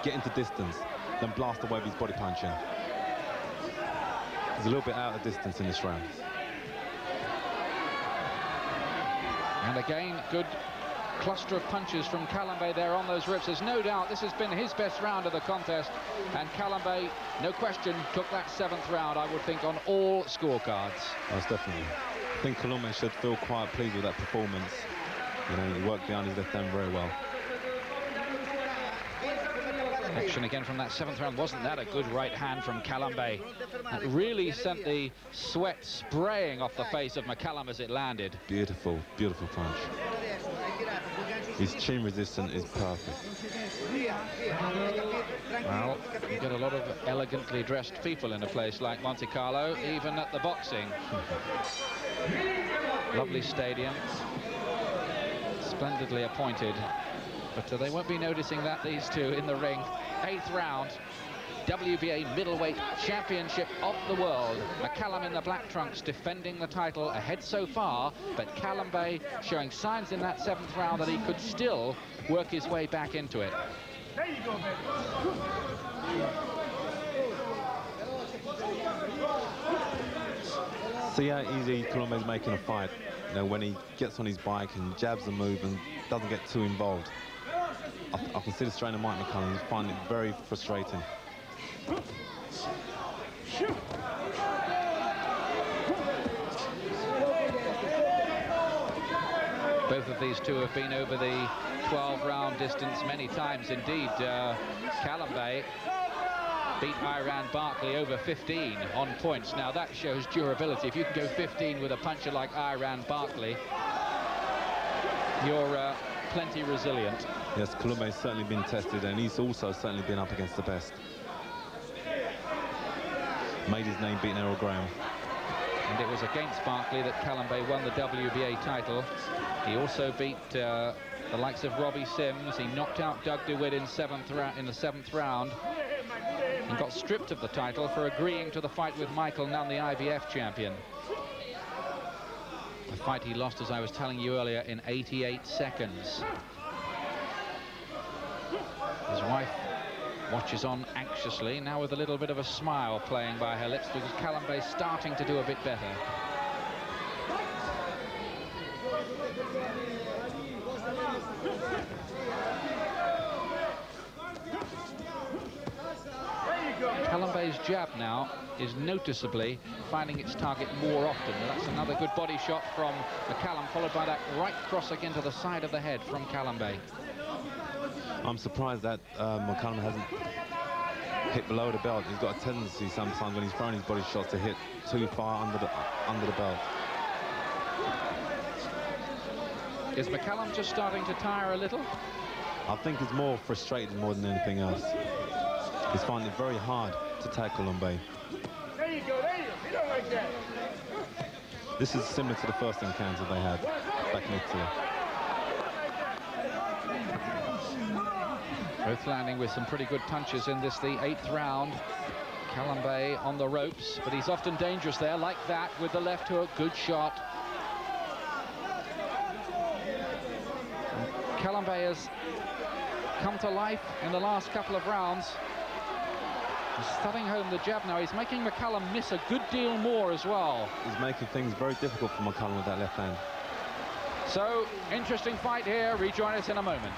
S8: get into distance, then blast away with his body punching. He's a little bit out of distance in this round.
S7: And again, good cluster of punches from Kalambay there on those ribs. There's no doubt this has been his best round of the contest, and Kalambay, no question, took that 7th round, I would think, on all scorecards.
S8: Most definitely. I think Kalambay should feel quite pleased with that performance. You know, he worked behind his left hand very well.
S7: Action again from that 7th round. Wasn't that a good right hand from Kalambay? That really sent the sweat spraying off the face of McCallum as it landed.
S8: Beautiful, beautiful punch. His chin resistance is perfect.
S7: Well, you get a lot of elegantly dressed people in a place like Monte Carlo, even at the boxing. Lovely stadium. Splendidly appointed. But they won't be noticing that, these two in the ring. 8th round, WBA middleweight championship of the world. McCallum in the black trunks defending the title, ahead so far, but Kalambay showing signs in that 7th round that he could still work his way back into it.
S3: There you go, baby.
S8: See how easy Kalambay's making a fight. You know, when he gets on his bike and jabs the move and doesn't get too involved. I can see the strain of Mike McCallum. He's finding it very frustrating.
S7: Both of these two have been over the 12-round distance many times indeed. Kalambay beat Iran Barkley over 15 on points. Now that shows durability. If you can go 15 with a puncher like Iran Barkley, you're plenty resilient.
S8: Yes, Kalumbay's certainly been tested, and he's also certainly been up against the best. Made his name beating Errol Graham.
S7: And it was against Barkley that Kalambay won the WBA title. He also beat the likes of Robbie Sims. He knocked out Doug DeWitt in the 7th round. And got stripped of the title for agreeing to the fight with Michael Nunn, the IBF champion. A fight he lost, as I was telling you earlier, in 88 seconds. His wife watches on anxiously, now with a little bit of a smile playing by her lips, because Kalambay's starting to do a bit better. Kalambay's jab now is noticeably finding its target more often. That's another good body shot from McCallum, followed by that right cross again to the side of the head from Kalambay.
S8: I'm surprised that McCallum hasn't hit below the belt. He's got a tendency sometimes when he's throwing his body shots to hit too far under the belt.
S7: Is McCallum just starting to tire a little?
S8: I think he's more frustrated more than anything else. He's finding it very hard to tackle Kalambay.
S3: There you go, there you go. You don't like that.
S8: This is similar to the first encounter they had back in Italy.
S7: Both landing with some pretty good punches in this, the 8th round. Kalambay on the ropes, but he's often dangerous there, like that, with the left hook. Good shot. And Kalambay has come to life in the last couple of rounds. He's thudding home the jab now. He's making McCallum miss a good deal more as well.
S8: He's making things very difficult for McCallum with that left hand.
S7: So, interesting fight here. Rejoin us in a moment.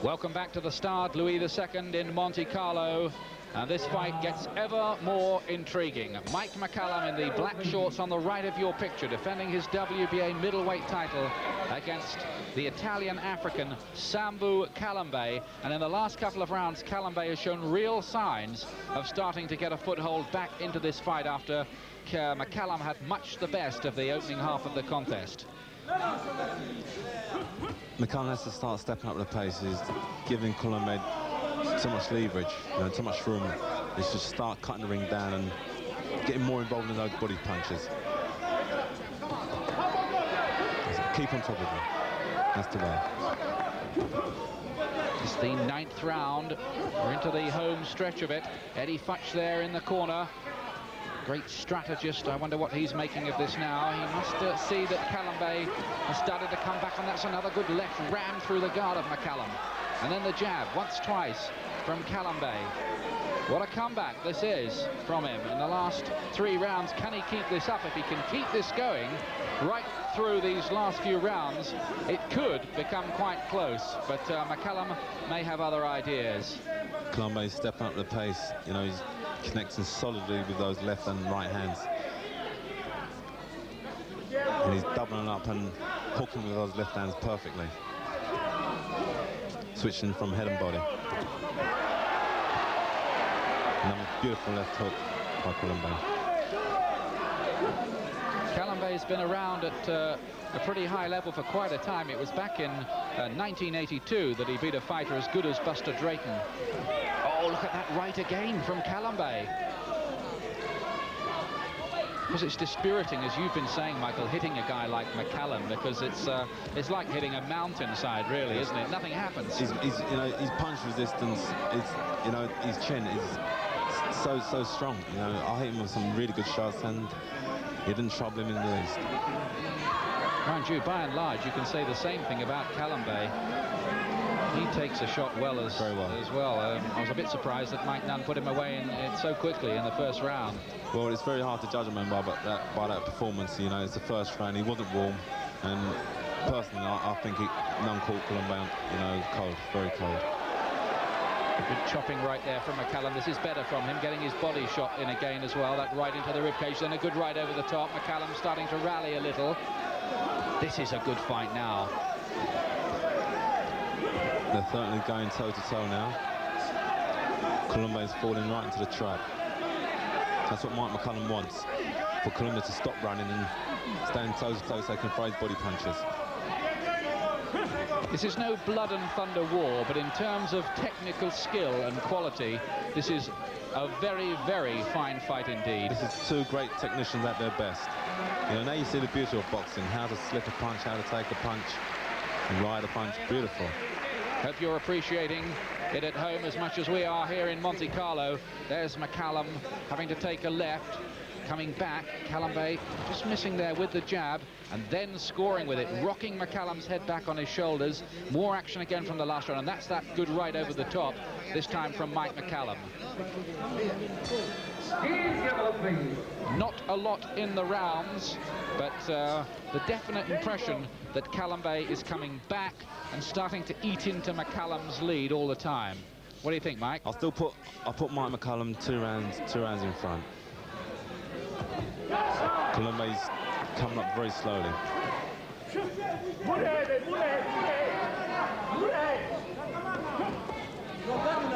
S7: Welcome back to the Stade Louis II in Monte Carlo, and this fight gets ever more intriguing. Mike McCallum in the black shorts on the right of your picture, defending his WBA middleweight title against the Italian-African Sumbu Kalambay. And in the last couple of rounds, Kalambay has shown real signs of starting to get a foothold back into this fight after McCallum had much the best of the opening half of the contest.
S8: McCallum has to start stepping up the pace. He's giving Kalambay too much leverage, too much room. He should start cutting the ring down and getting more involved in those body punches. Keep on top of him. That's the way.
S7: It's the 9th round. We're into the home stretch of it. Eddie Futch there in the corner. Great strategist. I wonder what he's making of this now. He must see that Kalambay has started to come back, and that's another good left ram through the guard of McCallum. And then the jab, once, twice, from Kalambay. What a comeback this is from him in the last 3 rounds. Can he keep this up? If he can keep this going right through these last few rounds, it could become quite close. But McCallum may have other ideas.
S8: Kalambay stepping up the pace. He's connecting solidly with those left and right hands. And he's doubling up and hooking with those left hands perfectly. Switching from head and body. Another beautiful left hook by Kalambay.
S7: Kalambay's been around at a pretty high level for quite a time. It was back in 1982 that he beat a fighter as good as Buster Drayton. Oh, look at that right again from Kalambay. Because it's dispiriting, as you've been saying, Michael, hitting a guy like McCallum, because it's like hitting a mountainside, really, isn't it? Nothing happens.
S8: His punch resistance is, his chin is so strong. I hit him with some really good shots, and he didn't trouble him in the least.
S7: Mind you, by and large, you can say the same thing about Kalambay. He takes a shot well as well. I was a bit surprised that Mike Nunn put him away so quickly in the first round.
S8: Well, it's very hard to judge a man by that performance. It's the first round. He wasn't warm, and personally, I think Nunn caught Kalambay, cold, very cold.
S7: Good chopping right there from McCallum. This is better from him, getting his body shot in again as well. That right into the ribcage, then a good right over the top. McCallum starting to rally a little. This is a good fight now.
S8: They're certainly going toe-to-toe now. Kalambay is falling right into the trap. That's what Mike McCallum wants, for Kalambay to stop running and stand toe-to-toe so he can throw his body punches.
S7: This is no blood and thunder war, but in terms of technical skill and quality, this is a very, very fine fight indeed.
S8: This is 2 great technicians at their best. Now you see the beauty of boxing, how to slip a punch, how to take a punch, and ride a punch. Beautiful.
S7: Hope you're appreciating it at home as much as we are here in Monte Carlo. There's McCallum having to take a left. coming back. Kalambay just missing there with the jab and then scoring with it, rocking McCallum's head back on his shoulders. More action again from the last round, and that's that good right over the top, this time from Mike McCallum. Not a lot in the rounds, but the definite impression that Kalambay is coming back and starting to eat into McCallum's lead all the time. What do you think, Mike?
S8: I'll put Mike McCallum two rounds in front. Kalambay's coming up very slowly.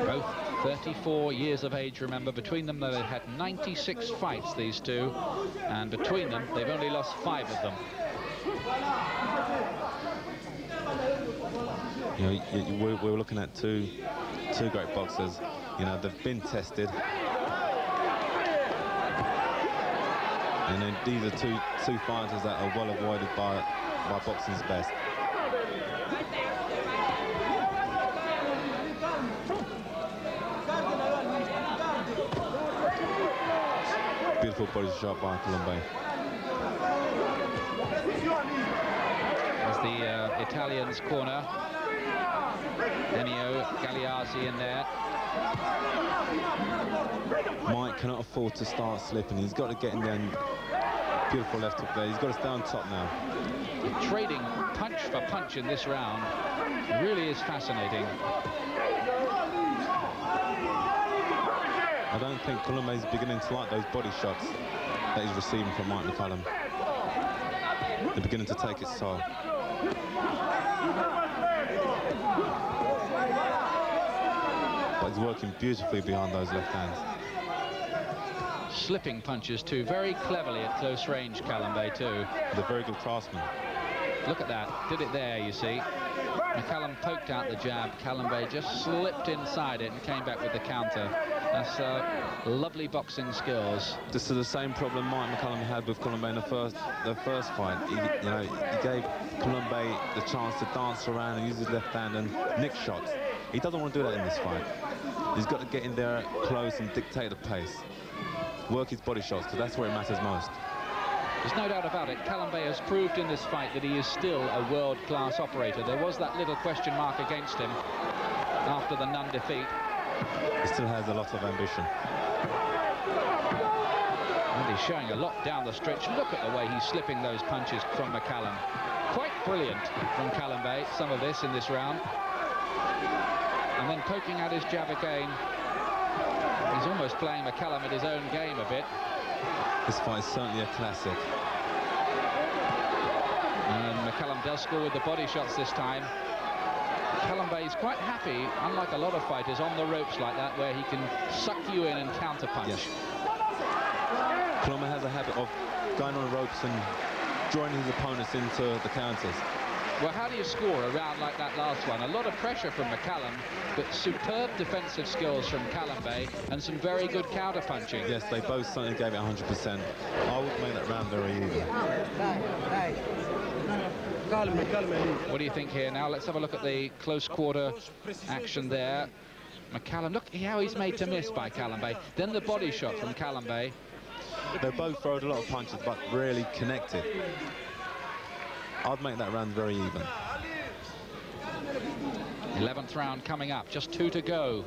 S7: Both 34 years of age, remember. Between them, they've had 96 fights, these two, and between them, they've only lost 5 of them.
S8: You know, we're looking at two great boxers. You know, they've been tested. And then these are two fighters that are well avoided by boxing's best. Beautiful body shot by Kalambay.
S7: There's the Italian's corner. Ennio Gagliardi in there.
S8: Mike cannot afford to start slipping. He's got to get in there and beautiful left hook there. He's got to stay on top now.
S7: The trading punch for punch in this round really is fascinating.
S8: I don't think Kalambay's beginning to like those body shots that he's receiving from Mike McCallum. They're beginning to take its toll. But he's working beautifully behind those left hands.
S7: Slipping punches too, very cleverly at close range, Kalambay too.
S8: He's a very good craftsman.
S7: Look at that, did it there, you see. McCallum poked out the jab, Kalambay just slipped inside it and came back with the counter. That's lovely boxing skills.
S8: This is the same problem Mike McCallum had with Kalambay in the first fight. He gave Kalambay the chance to dance around and use his left hand and nick shots. He doesn't want to do that in this fight. He's got to get in there close and dictate the pace. Work his body shots, because that's where it matters most.
S7: There's no doubt about it. Kalambay has proved in this fight that he is still a world-class operator. There was that little question mark against him after the Nunn defeat.
S8: He still has a lot of ambition.
S7: And he's showing a lot down the stretch. Look at the way he's slipping those punches from McCallum. Quite brilliant from Kalambay, some of this in this round. And then poking out his jab again. He's almost playing McCallum at his own game a bit.
S8: This fight is certainly a classic.
S7: And McCallum does score with the body shots this time. Kalambay is quite happy, unlike a lot of fighters, on the ropes like that, where he can suck you in and counterpunch.
S8: Yes. Kalambay has a habit of going on the ropes and drawing his opponents into the counters.
S7: Well, how do you score a round like that last one? A lot of pressure from McCallum, but superb defensive skills from Kalambay and some very good counter-punching.
S8: Yes, they both certainly gave it 100%. I would make that round very even.
S7: What do you think here now? Let's have a look at the close quarter action there. McCallum, look how he's made to miss by Kalambay. Then the body shot from Kalambay.
S8: They both throwed a lot of punches, but rarely connected. I'd make that round very even.
S7: 11th round coming up, just 2 to go.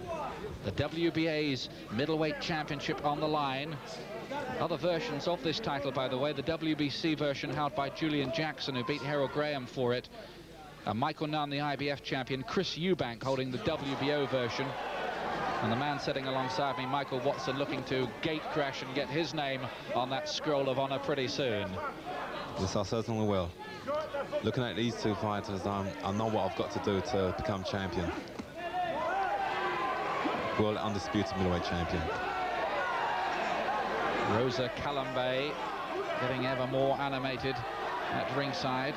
S7: The WBA's middleweight championship on the line. Other versions of this title, by the way, the WBC version held by Julian Jackson, who beat Harold Graham for it. Michael Nunn, the IBF champion. Chris Eubank holding the WBO version. And the man sitting alongside me, Michael Watson, looking to gate crash and get his name on that scroll of honor pretty soon.
S8: Yes, I certainly will. Looking at these two fighters, I know what I've got to do to become champion. World undisputed middleweight champion.
S7: Rosa Kalambay getting ever more animated at ringside.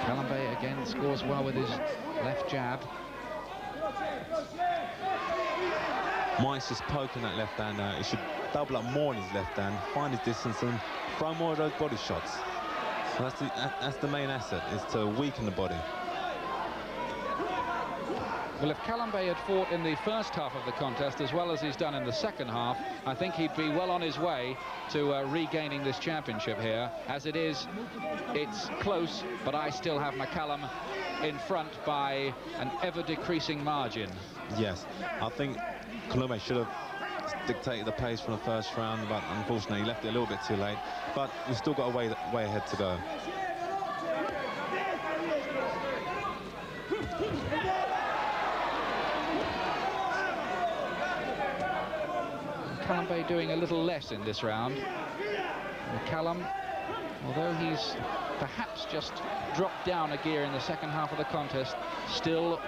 S7: Kalambay again scores well with his left jab.
S8: Mike's just poking that left hand out. He should double up more in his left hand, find his distance and throw more of those body shots. So that's the main asset, is to weaken the body.
S7: Well, if Kalambay had fought in the first half of the contest as well as he's done in the second half, I think he'd be well on his way to regaining this championship here. As it is, it's close, but I still have McCallum in front by an ever-decreasing margin.
S8: Yes, I think Kalambay should have dictated the pace from the first round, but unfortunately he left it a little bit too late. But we've still got a way ahead to go.
S7: Kalambay doing a little less in this round. McCallum, although he's perhaps just dropped down a gear in the second half of the contest, still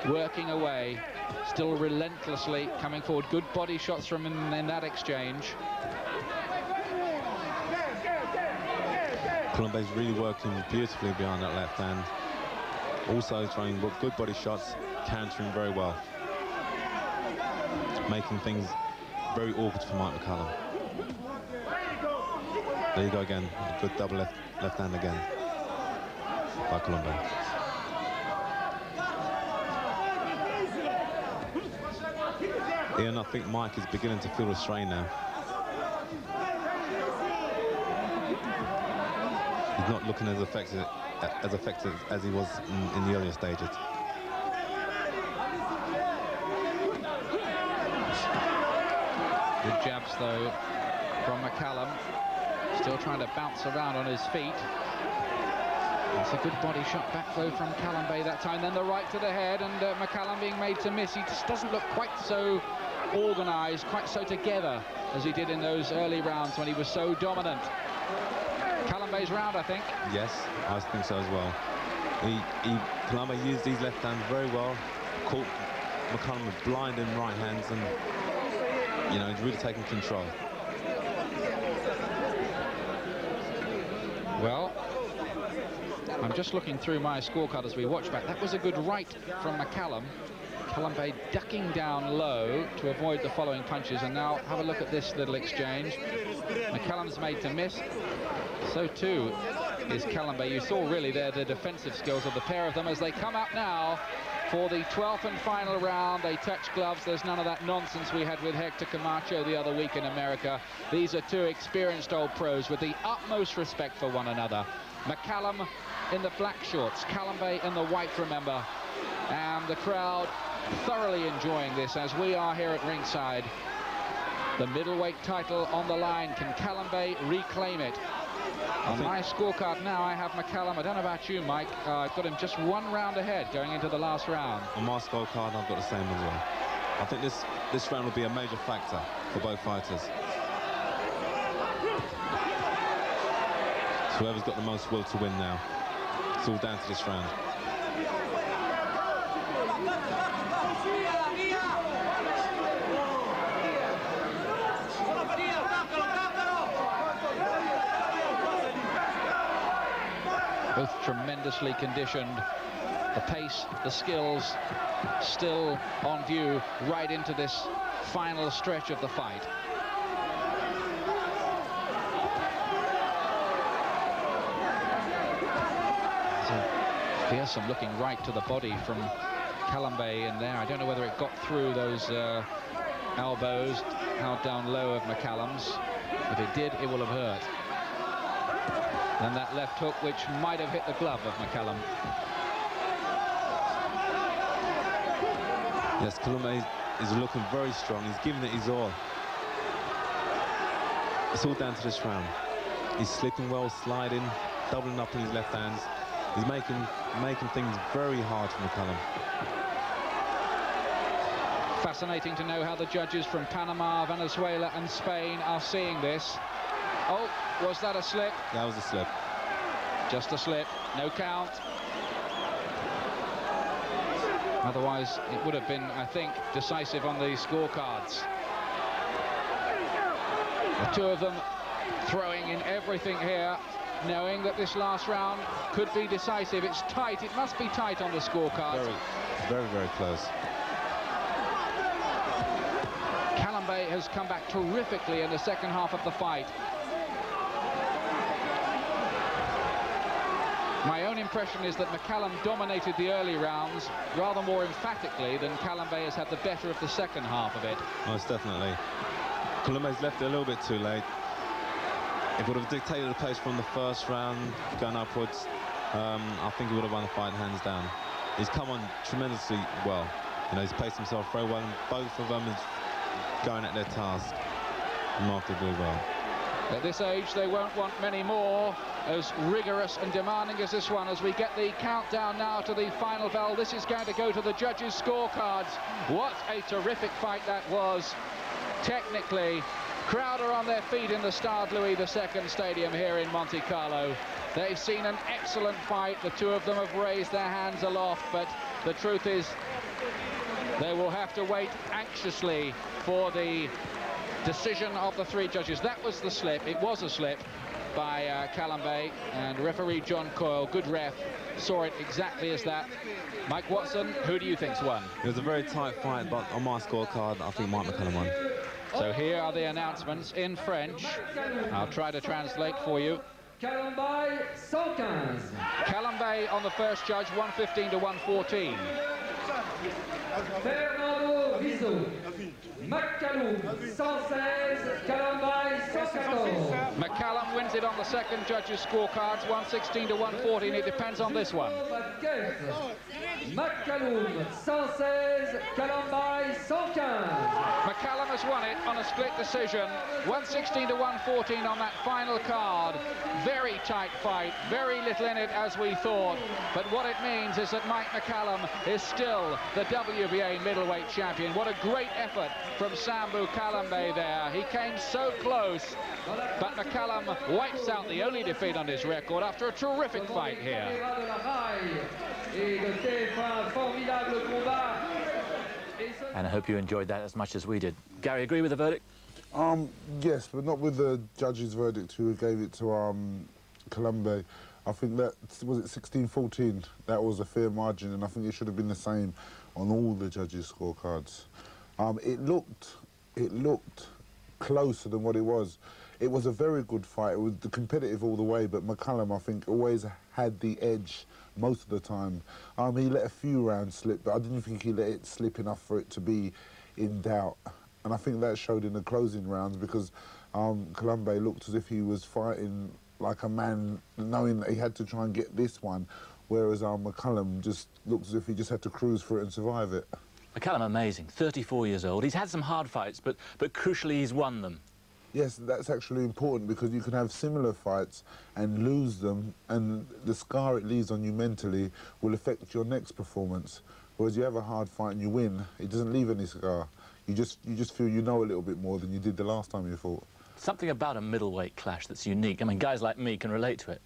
S7: working away, still relentlessly coming forward. Good body shots from him in that exchange.
S8: Kalambay's really working beautifully behind that left hand. Also throwing good body shots, countering very well. Making things very awkward for Mike McCallum. There you go again, a good double left hand again by Kalambay. Ian, I think Mike is beginning to feel the strain now. He's not looking as effective as he was in the earlier stages.
S7: Good jabs, though, from McCallum. Still trying to bounce around on his feet. It's a good body shot back, though, from Kalambay that time. Then the right to the head, and McCallum being made to miss. He just doesn't look quite so organised, quite so together as he did in those early rounds when he was so dominant. Kalambay's round, I think.
S8: Yes, I think so as well. Kalambay used these left hands very well. Caught McCallum with blinding right hands, and you know, he's really taking control.
S7: Well, I'm just looking through my scorecard as we watch back. That was a good right from McCallum. Kalambay ducking down low to avoid the following punches. And now have a look at this little exchange. McCallum's made to miss. So too is Kalambay. You saw really there the defensive skills of the pair of them as they come up now for the 12th and final round. They touch gloves. There's none of that nonsense we had with Hector Camacho the other week in America. These are two experienced old pros with the utmost respect for one another. McCallum in the black shorts, Kalambay in the white, remember. And the crowd thoroughly enjoying this as we are here at ringside. The middleweight title on the line. Can Kalambay reclaim it? On my scorecard now, I have McCallum. I don't know about you, Mike. I've got him just one round ahead going into the last round.
S8: On my scorecard, I've got the same as well. I think this round will be a major factor for both fighters. So whoever's got the most will to win now. It's all down to this round.
S7: Both tremendously conditioned. The pace, the skills still on view right into this final stretch of the fight. Fearsome looking right to the body from Kalambay in there. I don't know whether it got through those elbows out down low of McCallum's. If it did, it will have hurt. And that left hook, which might have hit the glove of McCallum.
S8: Yes, Kalambay is looking very strong. He's giving it his all. It's all down to this round. He's slipping well, sliding, doubling up in his left hands. He's making things very hard for McCallum.
S7: Fascinating to know how the judges from Panama, Venezuela and Spain are seeing this. Oh, was that a slip?
S8: That was a slip.
S7: Just a slip, no count. Otherwise, it would have been, I think, decisive on the scorecards. The two of them throwing in everything here, knowing that this last round could be decisive. It's tight. It must be tight on the scorecard.
S8: Very, very close.
S7: Kalambay has come back terrifically in the second half of the fight. My own impression is that McCallum dominated the early rounds rather more emphatically than Kalambay has had the better of the second half of it.
S8: Most definitely. Kalambay's left it a little bit too late. If it would have dictated the pace from the first round, going upwards, I think he would have won the fight hands down. He's come on tremendously well. You know, he's paced himself very well, and both of them is going at their task remarkably well.
S7: At this age, they won't want many more as rigorous and demanding as this one. As we get the countdown now to the final bell, this is going to go to the judges' scorecards. What a terrific fight that was. Technically, crowd are on their feet in the Stade Louis II Stadium here in Monte Carlo. They've seen an excellent fight. The two of them have raised their hands aloft, but the truth is they will have to wait anxiously for the decision of the three judges. That was the slip. It was a slip by Kalambay, and referee John Coyle, good ref, saw it exactly as that. Mike Watson, who do you think's won?
S8: It was a very tight fight, but on my scorecard, I think Mike McCallum won.
S7: So here are the announcements in French. I'll try to translate for you.
S10: Kalambay 115.
S7: Kalambay on the first judge, 115 to 114.
S10: Fernando Rizzo. McCallum 116. Kalambay 114.
S7: McCallum wins it on the second judge's scorecards, 116 to 114. It depends on this one.
S10: McCallum 116. Kalambay 115.
S7: McCallum has won it on a split decision, 116 to 114 on that final card. Very tight fight, very little in it as we thought, but what it means is that Mike McCallum is still the WBA middleweight champion. What a great effort from Sumbu Kalambay there. He came so close, but McCallum wipes out the only defeat on his record after a terrific fight here.
S1: And I hope you enjoyed that as much as we did. Gary, agree with the verdict?
S2: Yes, but not with the judge's verdict who gave it to Kalambay. I think that, was it 16-14? That was a fair margin, and I think it should have been the same on all the judges' scorecards. It looked closer than what it was. It was a very good fight. It was competitive all the way, but McCallum, I think, always had the edge most of the time. He let a few rounds slip, but I didn't think he let it slip enough for it to be in doubt. And I think that showed in the closing rounds because Kalambay looked as if he was fighting like a man, knowing that he had to try and get this one, whereas McCallum just looked as if he just had to cruise for it and survive it.
S1: McCallum, amazing, 34 years old. He's had some hard fights, but crucially he's won them.
S2: Yes, that's actually important because you can have similar fights and lose them, and the scar it leaves on you mentally will affect your next performance. Whereas you have a hard fight and you win, it doesn't leave any scar. You just feel you know a little bit more than you did the last time you fought.
S1: Something about a middleweight clash that's unique. I mean, guys like me can relate to it.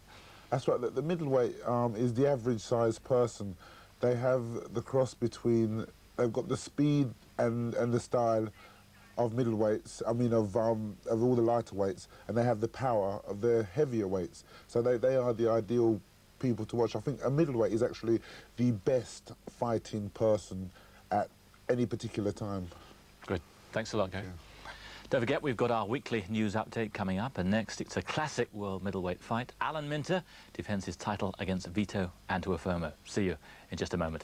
S2: That's right. The middleweight is the average-sized person. They have the cross between. They've got the speed and the style of middleweights. I mean, of all the lighter weights, and they have the power of the heavier weights. So they are the ideal people to watch. I think a middleweight is actually the best fighting person at any particular time.
S1: Good. Thanks a lot, Gary.
S2: Yeah.
S1: Don't forget, we've got our weekly news update coming up, and next it's a classic world middleweight fight. Alan Minter defends his title against Vito Antuofermo. See you in just a moment.